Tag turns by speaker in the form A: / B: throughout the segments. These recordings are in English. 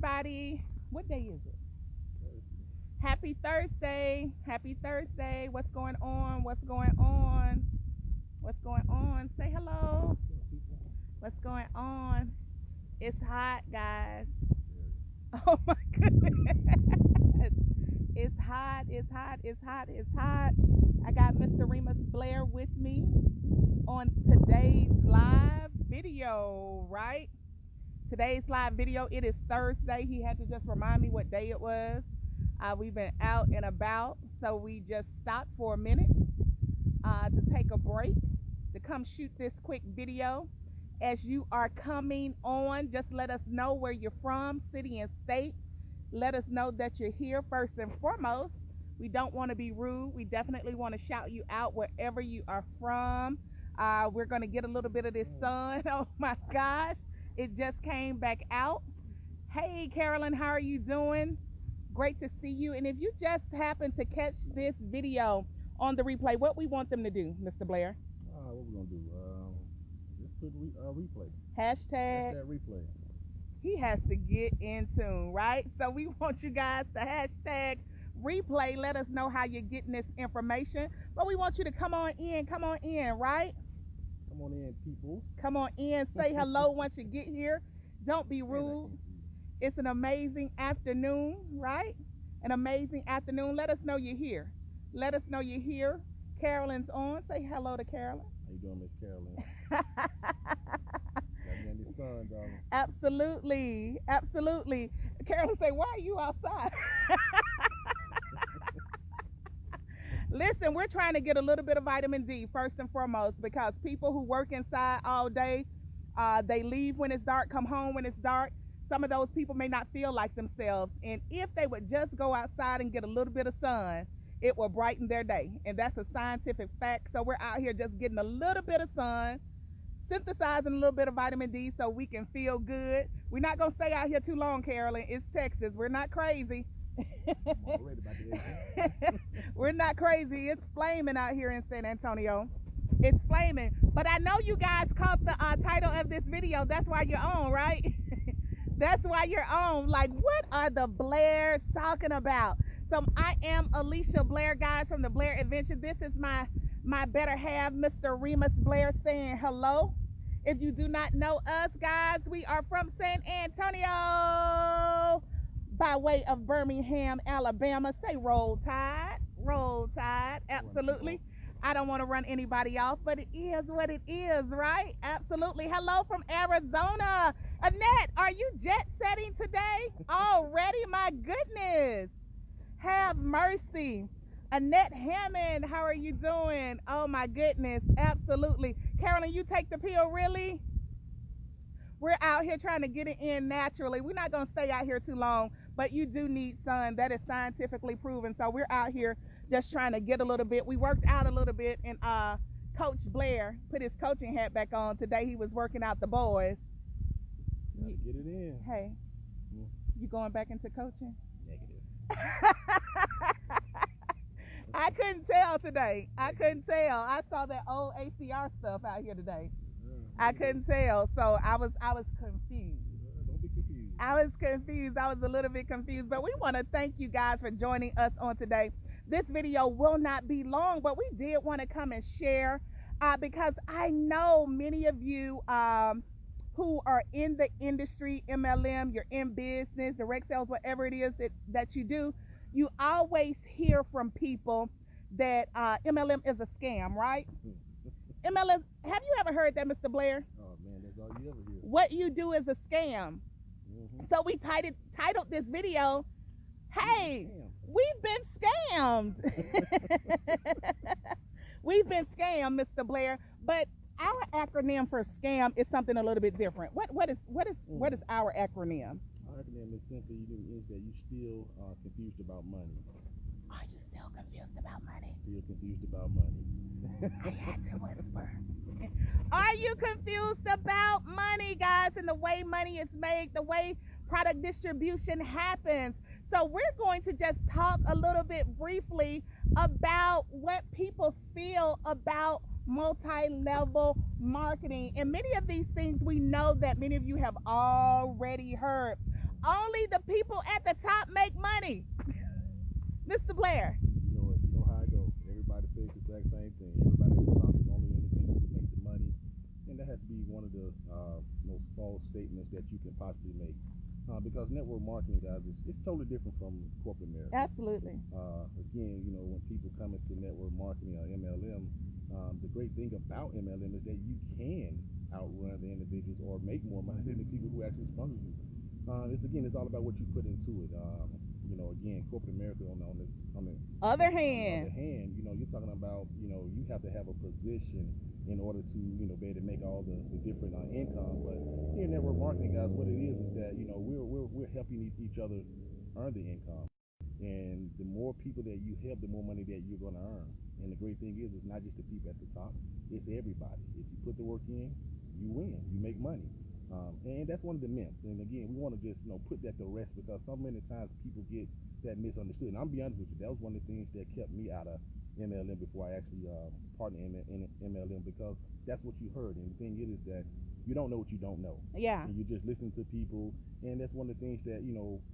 A: everybody. What day is it? Happy Thursday. Happy Thursday. What's going on? What's going on? What's going on? Say hello. What's going on? It's hot, guys. Oh my goodness. It's hot. It's hot. It's hot. It's hot. I got Mr. Remus Blair with me on today's live video, right? Today's live video, it is Thursday. He had to just remind me what day it was. We've been out and about, so we just stopped for a minute to take a break, to come shoot this quick video. As you are coming on, just let us know where you're from, city and state. Let us know that you're here first and foremost. We don't want to be rude. We definitely want to shout you out wherever you are from. We're going to get a little bit of this sun. Oh my gosh, it just came back out. Hey Carolyn, how are you doing? Great to see you. And if you just happen to catch this video on the replay, what we want them to do, Mr. Blair?
B: What we gonna do? Just put replay.
A: Hashtag
B: replay.
A: He has to get in tune, right? So we want you guys to hashtag replay. Let us know how you're getting this information. But we want you to come on in, right?
B: Come on in, people.
A: Come on in, say hello once you get here. Don't be rude. It's an amazing afternoon, right? An amazing afternoon. Let us know you're here. Let us know you're here. Carolyn's on. Say hello to Carolyn.
B: How you doing, Miss Carolyn? Got me in the sun, darling.
A: Absolutely. Absolutely. Carolyn say, why are you outside? Listen, we're trying to get a little bit of vitamin D first and foremost, because people who work inside all day, they leave when it's dark, come home when it's dark. Some of those people may not feel like themselves. And if they would just go outside and get a little bit of sun, it will brighten their day. And that's a scientific fact. So we're out here just getting a little bit of sun, synthesizing a little bit of vitamin D so we can feel good. We're not going to stay out here too long, Carolyn. It's Texas. We're not crazy. We're not crazy. It's flaming out here in San Antonio. It's flaming. But I know you guys caught the title of this video. That's why you're on, right? That's why you're on. Like, what are the Blairs talking about? So I am Alicia Blair, guys, from the Blair Adventure. This is my better half, Mr. Remus Blair, saying hello. If you do not know us, guys, we are from San Antonio by way of Birmingham, Alabama. Say roll tide. Roll tide. Absolutely. I don't want to run anybody off, but it is what it is, right? Absolutely. Hello from Arizona. Annette, are you jet setting today? Already? My goodness. Have mercy. Annette Hammond, how are you doing? Oh my goodness. Absolutely. Carolyn, you take the pill, really? We're out here trying to get it in naturally. We're not going to stay out here too long, but you do need sun. That is scientifically proven. So we're out here just trying to get a little bit. We worked out a little bit, and Coach Blair put his coaching hat back on. Today he was working out the boys.
B: Get it in.
A: Hey, you going back into coaching?
B: Negative.
A: I couldn't tell today. I couldn't tell. I saw that old ACR stuff out here today. I couldn't tell, so I was confused.
B: Don't be confused.
A: I was confused. I was a little bit confused, but we want to thank you guys for joining us on today. This video will not be long, but we did want to come and share because I know many of you who are in the industry, MLM, you're in business, direct sales, whatever it is that you do, you always hear from people that MLM is a scam, right? MLM, have you ever heard that, Mr. Blair?
B: Oh man, that's all you ever hear.
A: What you do is a scam. So we titled this video, hey, we've been scammed. We've been scammed, Mr. Blair, but our acronym for scam is something a little bit different. What is our acronym?
B: Our acronym is simply that you still are confused about money.
A: Are you still confused about money?
B: Still confused about money.
A: I had to whisper. Are you confused about money, guys, and the way money is made, the way product distribution happens? So we're going to just talk a little bit briefly about what people feel about multi-level marketing. And many of these things we know that many of you have already heard. only the people at the top make money. Mr. Blair.
B: You know how it goes. Everybody says the exact same thing. Everybody at the top is only individuals who make the money, and that has to be one of the most false statements that you can possibly make. Because network marketing, guys, it's totally different from corporate America.
A: Absolutely.
B: Again, when people come into network marketing or MLM, the great thing about MLM is that you can outrun the individuals or make more money than the people who actually sponsor you. It's all about what you put into it. Again, corporate America on the
A: Other
B: other
A: hand,
B: hand, you're talking about, you have to have a position in order to, be able to make all the different income. But here in network marketing, guys, what it is that, we're helping each other earn the income. And the more people that you help, the more money that you're going to earn. And the great thing is, it's not just the people at the top, it's everybody. If you put the work in, you win, you make money. And that's one of the myths. And again, we want to just put that to rest, because so many times people get that misunderstood. And I'm be honest with you, that was one of the things that kept me out of MLM before I actually partnered in MLM, because that's what you heard. And the thing is that you don't know what you don't know.
A: yeah.
B: And you just listen to people, and that's one of the things that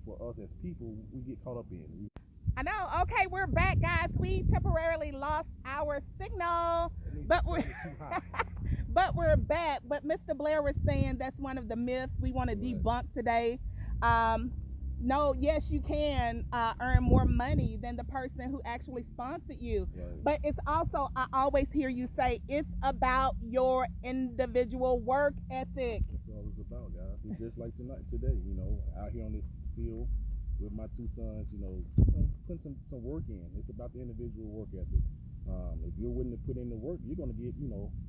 B: for us as people, we get caught up in.
A: I know. Okay, we're back, guys. We temporarily lost our signal, but we're but we're back. But Mr. Blair was saying that's one of the myths we want to debunk today. No, yes, you can earn more money than the person who actually sponsored you.
B: Right.
A: But it's also, I always hear you say, it's about your individual work ethic.
B: That's all it's about, guys. It's just like today, out here on this field with my two sons, putting some work in. It's about the individual work ethic. If you're willing to put in the work, you're going to get,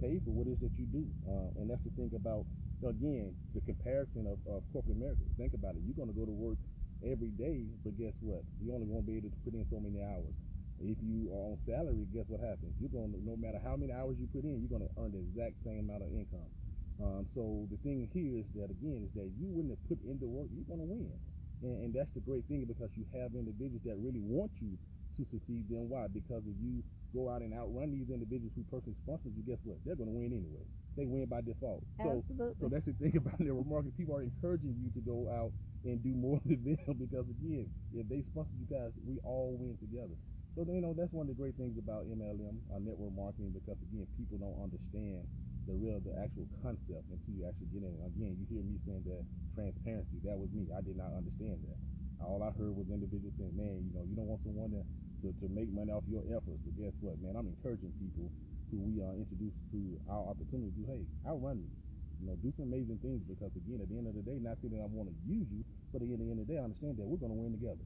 B: paid for what it is that you do. And that's the thing about, again, the comparison of corporate America. Think about it. You're going to go to work every day, but guess what? You only won't be able to put in so many hours. If you are on salary, guess what happens? You're going to, no matter how many hours you put in, you're going to earn the exact same amount of income. So the thing here is that, again, is that you wouldn't have put in the work, you're going to win. And that's the great thing, because you have individuals that really want you to succeed. Then why? Because if you go out and outrun these individuals who personally sponsors you, guess what? They're going to win anyway. They win by default.
A: Absolutely.
B: So that's the thing about network marketing. People are encouraging you to go out and do more than them, because again, if they sponsor you guys, we all win together. So that's one of the great things about MLM, network marketing, because again, people don't understand the actual concept until you actually get in it. Again, you hear me saying that transparency, that was me. I did not understand that. All I heard was individuals saying, man, you don't want someone to make money off your efforts. But guess what, man? I'm encouraging people who we introduced to our opportunity to, hey, outrun me. Do some amazing things, because again, at the end of the day, not saying that I want to use you, but at the end of the day, I understand that we're going to win together.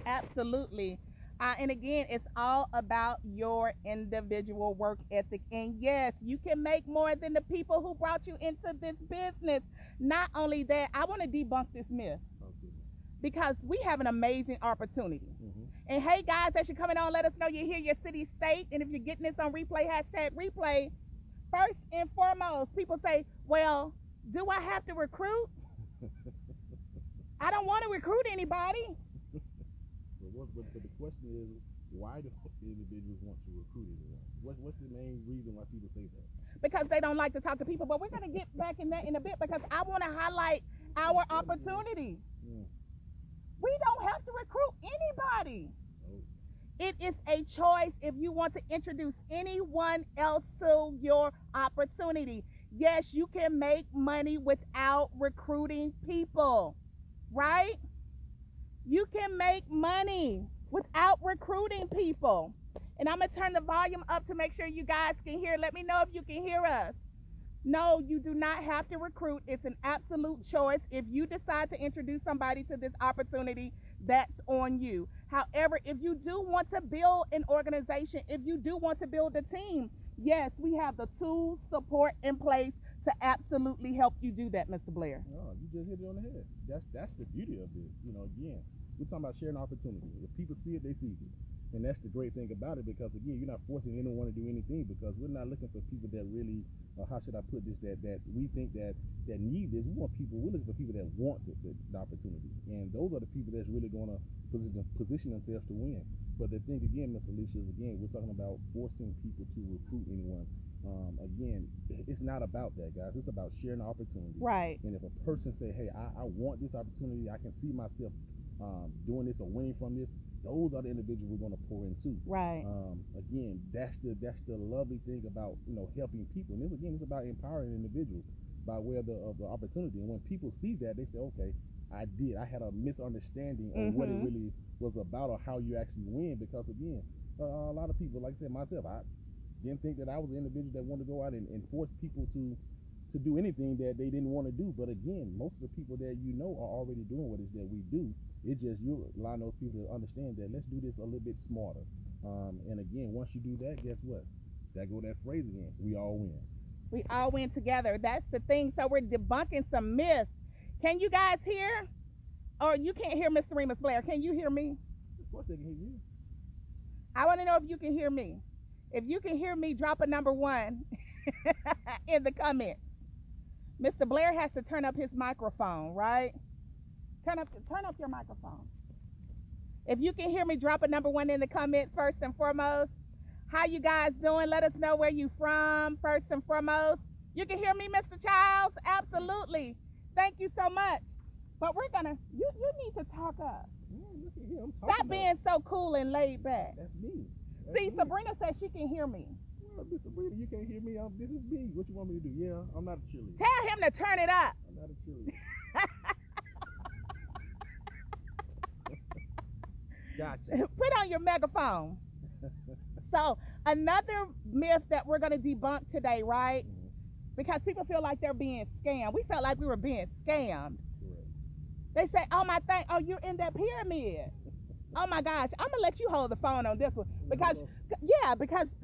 A: Absolutely. And again, it's all about your individual work ethic. And yes, you can make more than the people who brought you into this business. Not only that, I want to debunk this myth, because we have an amazing opportunity.
B: Mm-hmm.
A: And hey, guys, as you're coming on, let us know you're here, your city, state. And if you're getting this on replay, #replay. First and foremost, people say, well, do I have to recruit? I don't want to recruit anybody.
B: But the question is, why do individuals want to recruit anyone? What's the main reason why people say that?
A: Because they don't like to talk to people. But we're going to get back in that in a bit, because I want to highlight our opportunity.
B: Yeah.
A: We don't have to recruit anybody.
B: Oh.
A: It is a choice if you want to introduce anyone else to your opportunity. Yes, you can make money without recruiting people, right? You can make money without recruiting people. And I'm going to turn the volume up to make sure you guys can hear. Let me know if you can hear us. No, you do not have to recruit. It's an absolute choice. If you decide to introduce somebody to this opportunity, that's on you. However, if you do want to build an organization, if you do want to build a team, yes, we have the tools, support in place to absolutely help you do that, Mr. Blair.
B: No, you just hit it on the head. That's the beauty of this. Again, we're talking about sharing opportunity. If people see it, they see it. And that's the great thing about it, because again, you're not forcing anyone to do anything, because we're not looking for people that really, how should I put this, that we think that need this. We're looking for people that want the opportunity. And those are the people that's really going to position themselves to win. But the thing again, Ms. Alicia, is again, we're talking about forcing people to recruit anyone. Again, it's not about that, guys. It's about sharing the opportunity.
A: Right.
B: And if a person say, hey, I want this opportunity, I can see myself doing this or winning from this, those are the individuals we're going to pour into.
A: Right.
B: Again, that's the lovely thing about helping people. And this again is about empowering individuals by way of the opportunity. And when people see that, they say, okay, I had a misunderstanding of what it really was about or how you actually win. Because again, a lot of people, like I said myself, I didn't think that I was an individual that wanted to go out and force people to do anything that they didn't want to do. But again, most of the people that are already doing what it is that we do. It's just you allowing those people to understand that let's do this a little bit smarter. And again, once you do that, guess what? That phrase again. We all win.
A: We all win together. That's the thing. So we're debunking some myths. Can you guys hear? Or you can't hear Mr. Remus Blair. Can you hear me?
B: Of course they can hear you.
A: I want to know if you can hear me. If you can hear me, drop a number 1 in the comments. Mr. Blair has to turn up his microphone, right? Turn up your microphone. If you can hear me, drop a number 1 in the comments first and foremost. How you guys doing? Let us know where you from first and foremost. You can hear me, Mr. Childs? Absolutely. Thank you so much. But we're gonna, you need to talk up.
B: Yeah, look at him.
A: Stop being so cool and laid back.
B: That's me.
A: See, Sabrina says she can hear me.
B: Well, Miss Sabrina, you can't hear me. This is me. What you want me to do? Yeah, I'm not a cheerleader.
A: Tell him to turn it up.
B: I'm not a cheerleader. Gotcha.
A: Put on your megaphone. So another myth that we're going to debunk today, right? Because people feel like they're being scammed. We felt like we were being scammed.
B: Correct.
A: They say, oh my thing, oh, you're in that pyramid. Oh my gosh, I'm gonna let you hold the phone on this one because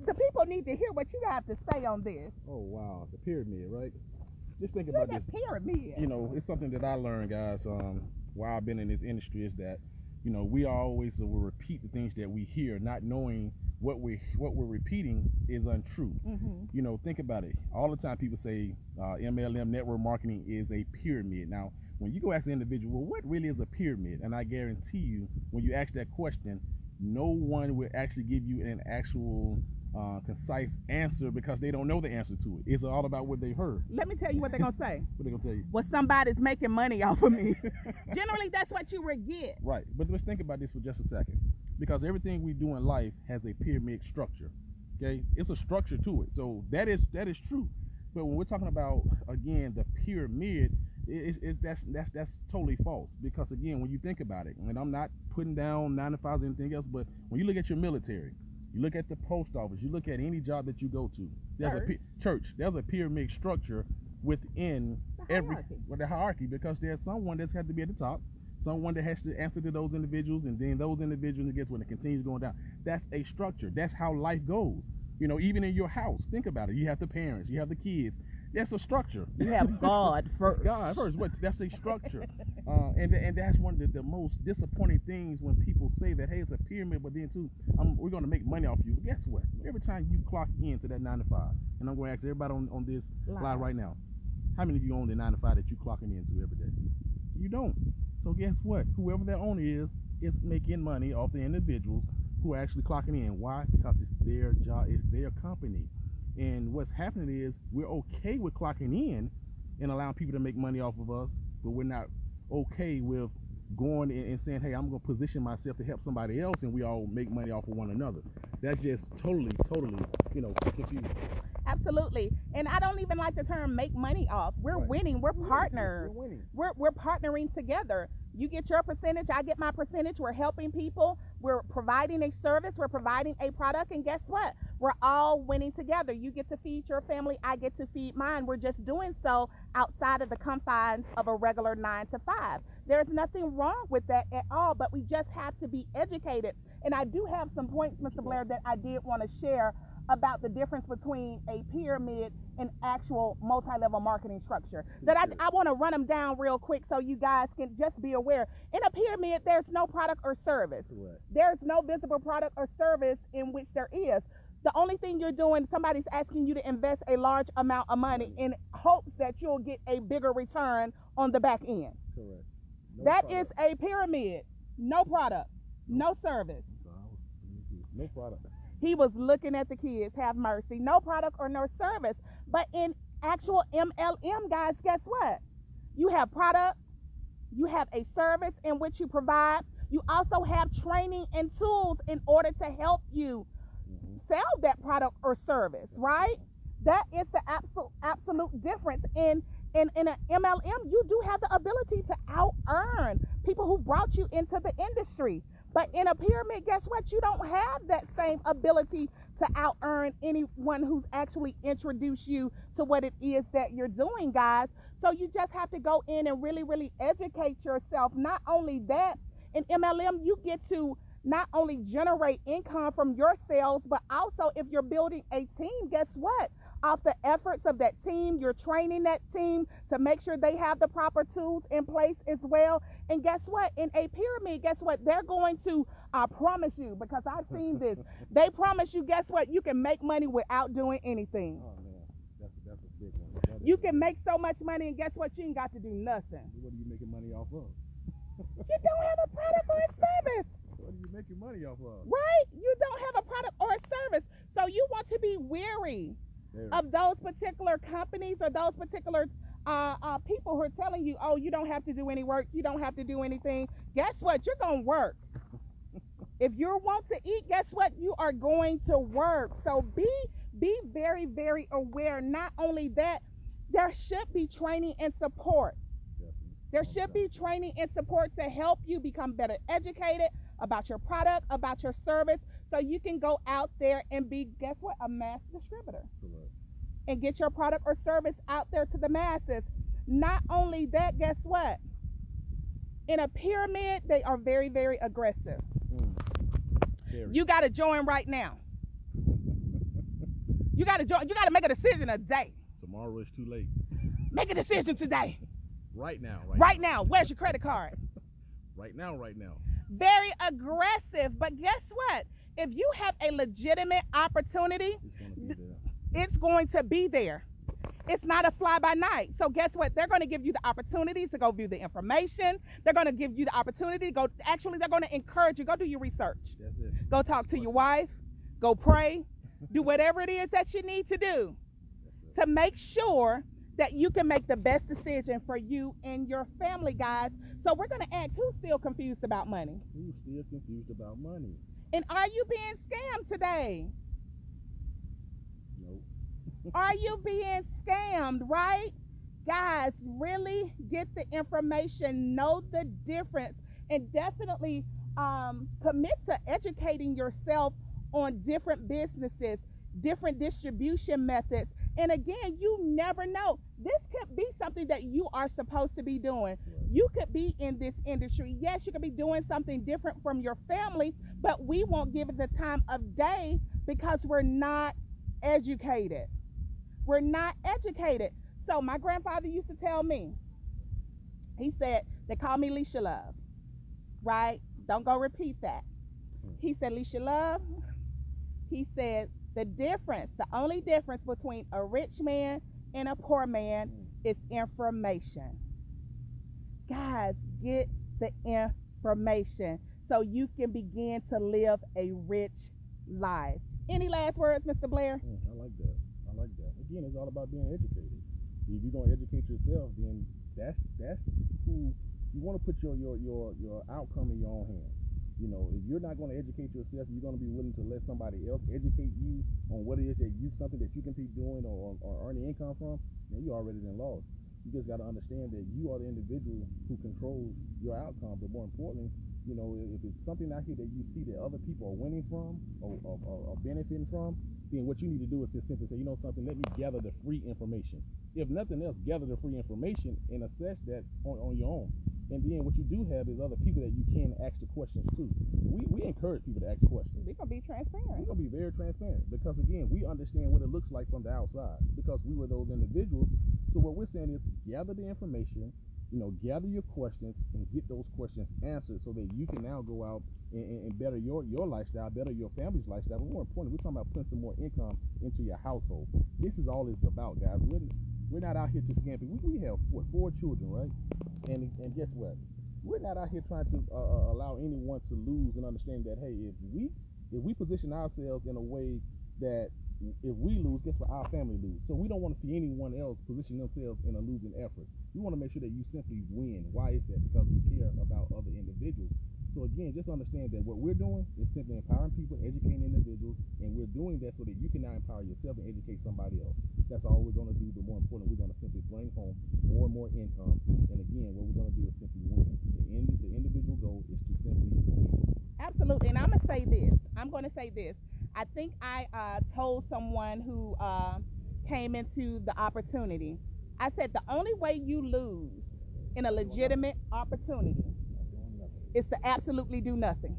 A: the people need to hear what you have to say on this.
B: Oh wow, the pyramid, right? Just think
A: You're
B: about
A: the
B: this.
A: Pyramid.
B: It's something that I learned, guys. While I've been in this industry, is that we always will repeat the things that we hear, not knowing what we're repeating is untrue. Think about it. All the time people say MLM, network marketing, is a pyramid. Now, when you go ask an individual, well, what really is a pyramid? And I guarantee you, when you ask that question, no one will actually give you an actual concise answer because they don't know the answer to it. It's all about what they've heard.
A: Let me tell you what they're gonna say.
B: What they gonna tell you?
A: Well, somebody's making money off of me. Generally, that's what you will get.
B: Right, but let's think about this for just a second, because everything we do in life has a pyramid structure. Okay, it's a structure to it. So that is true. But when we're talking about, again, the pyramid, that's totally false. Because again, when you think about it, and I'm not putting down 9 to 5 or anything else, but when you look at your military, you look at the post office, you look at any job that you go to, there's a pyramid structure within the hierarchy, because there's someone that's had to be at the top, someone that has to answer to those individuals, and then those individuals, I guess, when it continues going down. That's a structure. That's how life goes. Even in your house, think about it. You have the parents, you have the kids. That's a structure.
A: You have God first.
B: God first, but that's a structure. And that's one of the most disappointing things when people say that, hey, it's a pyramid, but then too, we're going to make money off you. But guess what? Every time you clock into that 9 to 5, and I'm going to ask everybody on this live right now, how many of you own the 9 to 5 that you clocking into every day? You don't. So guess what? Whoever that owner is making money off the individuals who are actually clocking in. Why? Because it's their job, it's their company. And what's happening is we're okay with clocking in and allowing people to make money off of us, but we're not okay with going and saying, hey, I'm going to position myself to help somebody else, and we all make money off of one another. That's just totally, confusing.
A: Absolutely. And I don't even like the term make money off. We're winning. We're partners.
B: We're winning.
A: We're partnering together. You get your percentage, I get my percentage. We're helping people. We're providing a service. We're providing a product. And guess what? We're all winning together. You get to feed your family. I get to feed mine. We're just doing so outside of the confines of a regular 9 to 5. There's nothing wrong with that at all, but we just have to be educated. And I do have some points, Mr. Blair, that I did want to share about the difference between a pyramid and actual multi-level marketing structure. That I want to run them down real quick so you guys can just be aware. In a pyramid, there's no product or service.
B: Correct.
A: There's no visible product or service in which there is. The only thing you're doing, somebody's asking you to invest a large amount of money in hopes that you'll get a bigger return on the back end.
B: Correct.
A: That is a pyramid. No product, no service.
B: No product.
A: He was looking at the kids. Have mercy. No product or no service. But in actual MLM, guys, guess what? You have product, you have a service in which you provide. You also have training and tools in order to help you sell that product or service, right? That is the absolute difference. In an MLM, you do have the ability to out earn people who brought you into the industry. But in a pyramid, guess what? You don't have that same ability to out earn anyone who's actually introduced you to what it is that you're doing, guys. So you just have to go in and really, really educate yourself. Not only that, in MLM, you get to not only generate income from your sales, but also if you're building a team, guess what? Off the efforts of that team, you're training that team to make sure they have the proper tools in place as well. And guess what? In a pyramid, guess what? They're going to promise you, because I've seen this, they promise you, guess what? You can make money without doing anything.
B: Oh man, that's a big one.
A: You can make so much money, and guess what? You ain't got to do nothing.
B: What are you making money off of?
A: You don't have a product or a service.
B: What are you making money off of?
A: Right? You don't have a product or a service. So you want to be wary of those particular companies or those particular people who are telling you, oh, you don't have to do any work, you don't have to do anything. Guess what? You're going to work. If you want to eat, guess what? You are going to work. So be very, very aware. Not only that, there should be training and support. There should be training and support to help you become better educated about your product, about your service, so you can go out there and be, guess what, a mass distributor.
B: Correct.
A: And get your product or service out there to the masses. Not only that, guess what? In a pyramid, they are very, very aggressive. You got to join right now. You got to join. You got to make a decision a day.
B: Tomorrow is too late.
A: Make a decision today.
B: Right now.
A: Right now. Where's your credit card?
B: Right now.
A: Very aggressive. But guess what? If you have a legitimate opportunity, it's going to be there. It's not a fly by night. So guess what? They're going to give you the opportunity to go view the information. They're going to give you the opportunity to go. Actually, they're going to encourage you. Go do your research.
B: That's it.
A: Go talk to your wife. Go pray. Do whatever it is that you need to do to make sure that you can make the best decision for you and your family, guys. So we're going to ask, who's still confused about money?
B: Who's still confused about money?
A: And are you being scammed today?
B: Nope.
A: Are you being scammed, right? Guys, really get the information, know the difference, and definitely commit to educating yourself on different businesses, different distribution methods. And again, you never know. This could be something that you are supposed to be doing. You could be in this industry. Yes, you could be doing something different from your family, but we won't give it the time of day because we're not educated. We're not educated. So my grandfather used to tell me, he said, they call me Leisha Love, right? Don't go repeat that. He said, Leisha Love, he said, the only difference between a rich man and a poor man is information. Guys, get the information so you can begin to live a rich life. Any last words, Mr. Blair?
B: I like that. Again, it's all about being educated. If you're going to educate yourself, then that's who you want to put your outcome in your own hands. You know, if you're not going to educate yourself, you're going to be willing to let somebody else educate you on what it is that something that you can be doing or earning income from, then you already been lost. You just got to understand that you are the individual who controls your outcome. But more importantly, you know, if it's something out here that you see that other people are winning from or benefiting from, then what you need to do is just simply say, you know something, let me gather the free information. If nothing else, gather the free information and assess that on your own. And then what you do have is other people that you can ask the questions to. We encourage people to ask questions.
A: We're going to be transparent.
B: We're going to be very transparent because, again, we understand what it looks like from the outside because we were those individuals. So what we're saying is gather the information, you know, gather your questions and get those questions answered so that you can now go out and better your lifestyle, better your family's lifestyle. But more importantly, we're talking about putting some more income into your household. This is all it's about, guys. We're not out here to scam people. We have, 4 children, right? And guess what? We're not out here trying to allow anyone to lose and understand that, hey, if we if we position ourselves in a way that if we lose, guess what? Our family lose. So we don't want to see anyone else position themselves in a losing effort. We want to make sure that you simply win. Why is that? Because we care about other individuals. So again, just understand that what we're doing is simply empowering people, educating individuals, and we're doing that so that you can now empower yourself and educate somebody else. That's all we're going to do. But more importantly, we're going to simply bring home more and more income. And again, what we're going to do is simply win. The individual goal is to simply win.
A: Absolutely. And I'm going to say this. I think I told someone who came into the opportunity, I said the only way you lose in a legitimate opportunity is to absolutely do nothing.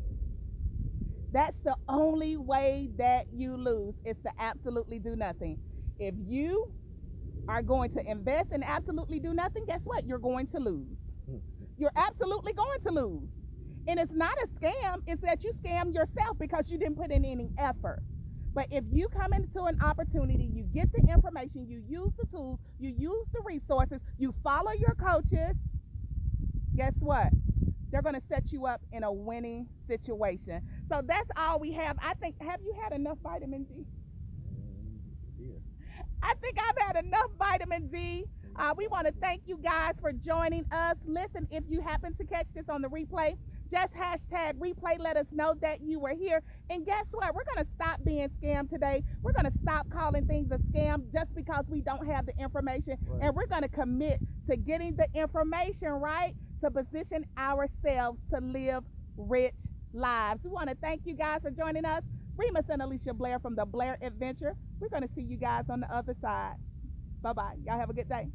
A: That's the only way that you lose, is to absolutely do nothing. If you are going to invest and absolutely do nothing, guess what? You're going to lose. You're absolutely going to lose. And it's not a scam, it's that you scam yourself because you didn't put in any effort. But if you come into an opportunity, you get the information, you use the tools, you use the resources, you follow your coaches, guess what? They're going to set you up in a winning situation. So that's all we have. I think, have you had enough vitamin D? I think I've had enough vitamin D. We want to thank you guys for joining us. Listen, if you happen to catch this on the replay, just hashtag replay. Let us know that you were here. And guess what? We're going to stop being scammed today. We're going to stop calling things a scam just because we don't have the information. Right. And we're going to commit to getting the information right to position ourselves to live rich lives. We want to thank you guys for joining us. Remus and Alicia Blair from the Blair Adventure. We're going to see you guys on the other side. Bye-bye. Y'all have a good day.